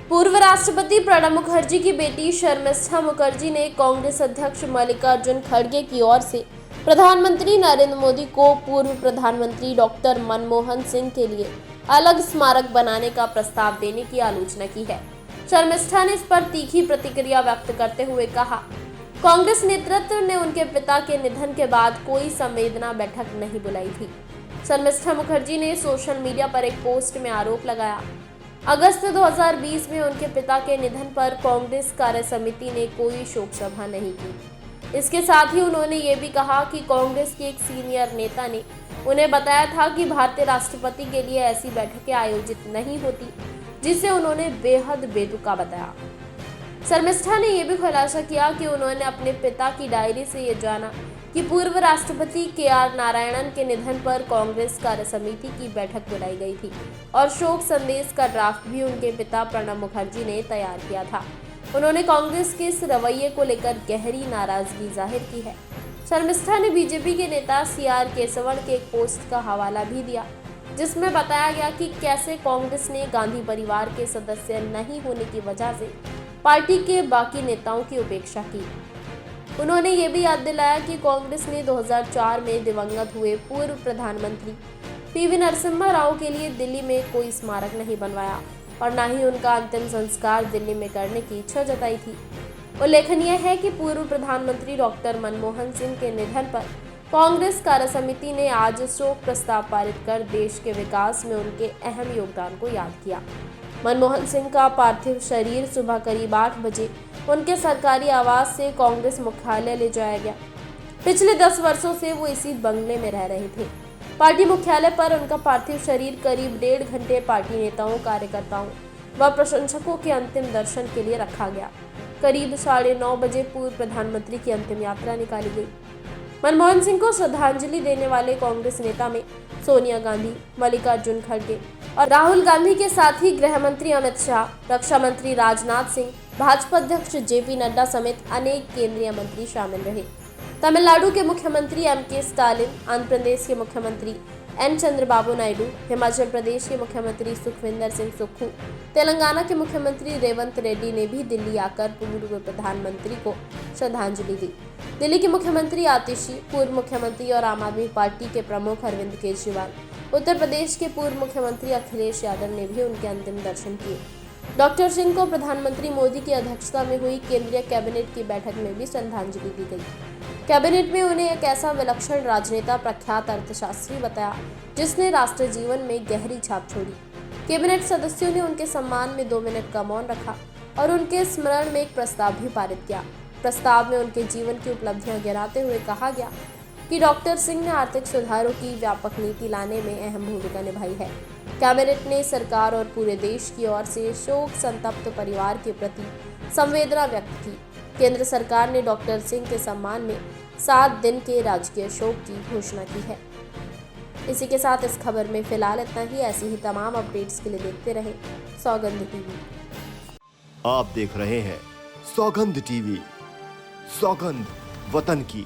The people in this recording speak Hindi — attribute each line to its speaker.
Speaker 1: पूर्व राष्ट्रपति प्रणब मुखर्जी की बेटी शर्मिष्ठा मुखर्जी ने कांग्रेस अध्यक्ष मल्लिकार्जुन खड़गे की ओर से प्रधानमंत्री नरेंद्र मोदी को पूर्व प्रधानमंत्री डॉक्टर मनमोहन सिंह के लिए अलग स्मारक बनाने का प्रस्ताव देने की आलोचना की है। शर्मिष्ठा ने इस पर तीखी प्रतिक्रिया व्यक्त करते हुए कहा, कांग्रेस नेतृत्व ने उनके पिता के निधन के बाद कोई संवेदना बैठक नहीं बुलाई थी। शर्मिष्ठा मुखर्जी ने सोशल मीडिया पर एक पोस्ट में आरोप लगाया, अगस्त 2020 में उनके पिता के निधन पर कांग्रेस कार्य समिति ने कोई शोक सभा नहीं की। इसके साथ ही उन्होंने ये भी कहा कि कांग्रेस के एक सीनियर नेता ने उन्हें बताया था कि भारतीय राष्ट्रपति के लिए ऐसी बैठकें आयोजित नहीं होती, जिसे उन्होंने बेहद बेतुका बताया। शर्मिष्ठा ने यह भी खुलासा किया कि उन्होंने अपने पिता की डायरी से ये जाना कि पूर्व राष्ट्रपति के.आर. नारायणन के निधन पर कांग्रेस कार्य समिति की बैठक बुलाई गई थी और शोक संदेश का ड्राफ्ट भी उनके पिता प्रणब मुखर्जी ने तैयार किया था। उन्होंने कांग्रेस के इस रवैये को लेकर गहरी नाराजगी जाहिर की है। शर्मिष्ठा ने बीजेपी के नेता सी.आर. केशवन के एक पोस्ट का हवाला भी दिया, जिसमें बताया गया कि कैसे कांग्रेस ने गांधी परिवार के सदस्य नहीं होने की वजह से पार्टी के बाकी नेताओं की उपेक्षा की। उन्होंने ये भी याद दिलाया कि कांग्रेस ने 2004 में दिवंगत हुए पूर्व प्रधानमंत्री पी.वी. नरसिम्हा राव के लिए दिल्ली में कोई स्मारक नहीं बनवाया और न ही उनका अंतिम संस्कार दिल्ली में करने की इच्छा जताई थी। उल्लेखनीय है कि पूर्व प्रधानमंत्री डॉक्टर मनमोहन सिंह के निधन पर कांग्रेस कार्य समिति ने आज शोक प्रस्ताव पारित कर देश के विकास में उनके अहम योगदान को याद किया। मनमोहन सिंह का पार्थिव शरीर सुबह करीब 8 बजे उनके सरकारी आवास से कांग्रेस मुख्यालय ले जाया गया। पिछले 10 वर्षों से वो इसी बंगले में रह रहे थे। पार्टी मुख्यालय पर उनका पार्थिव शरीर करीब 1.5 घंटे पार्टी नेताओं, कार्यकर्ताओं व प्रशंसकों के अंतिम दर्शन के लिए रखा गया। करीब 9:30 बजे पूर्व प्रधानमंत्री की अंतिम यात्रा निकाली गई। मनमोहन सिंह को श्रद्धांजलि देने वाले कांग्रेस नेता में सोनिया गांधी, मल्लिकार्जुन खड़गे और राहुल गांधी के साथ ही गृह मंत्री अमित शाह, रक्षा मंत्री राजनाथ सिंह, भाजपा अध्यक्ष जे.पी. नड्डा समेत अनेक केंद्रीय मंत्री शामिल रहे। तमिलनाडु के मुख्यमंत्री एम.के. स्टालिन, आंध्र प्रदेश के मुख्यमंत्री एन. चंद्रबाबू नायडू, हिमाचल प्रदेश के मुख्यमंत्री सुखविंदर सिंह सुक्खू, तेलंगाना के मुख्यमंत्री रेवंत रेड्डी ने भी दिल्ली आकर पूर्व प्रधानमंत्री को श्रद्धांजलि दी। दिल्ली के मुख्यमंत्री आतिशी, पूर्व मुख्यमंत्री और आम आदमी पार्टी के प्रमुख अरविंद केजरीवाल, उत्तर प्रदेश के पूर्व मुख्यमंत्री अखिलेश यादव ने भी उनके अंतिम दर्शन किए। डॉक्टर सिंह को प्रधानमंत्री मोदी की अध्यक्षता में हुई केंद्रीय कैबिनेट की बैठक में भी श्रद्धांजलि दी गई। कैबिनेट में उन्हें एक ऐसा विलक्षण राजनेता, प्रख्यात अर्थशास्त्री बताया जिसने राष्ट्र जीवन में गहरी छाप छोड़ी। कैबिनेट सदस्यों ने उनके सम्मान में 2 मिनट का मौन रखा और उनके स्मरण में एक प्रस्ताव भी पारित किया। प्रस्ताव में उनके जीवन की उपलब्धियां गिनाते हुए कहा गया कि डॉक्टर सिंह ने आर्थिक सुधारों की व्यापक नीति लाने में अहम भूमिका निभाई है। कैबिनेट ने सरकार और पूरे देश की ओर से शोक संतप्त परिवार के प्रति संवेदना व्यक्त की। केंद्र सरकार ने डॉक्टर सिंह के सम्मान में 7 दिन के राजकीय शोक की घोषणा की है। इसी के साथ इस खबर में फिलहाल इतना ही। ऐसी ही तमाम अपडेट्स के लिए देखते रहें सौगंध टीवी।
Speaker 2: आप देख रहे हैं सौगंध टीवी, सौगंध वतन की।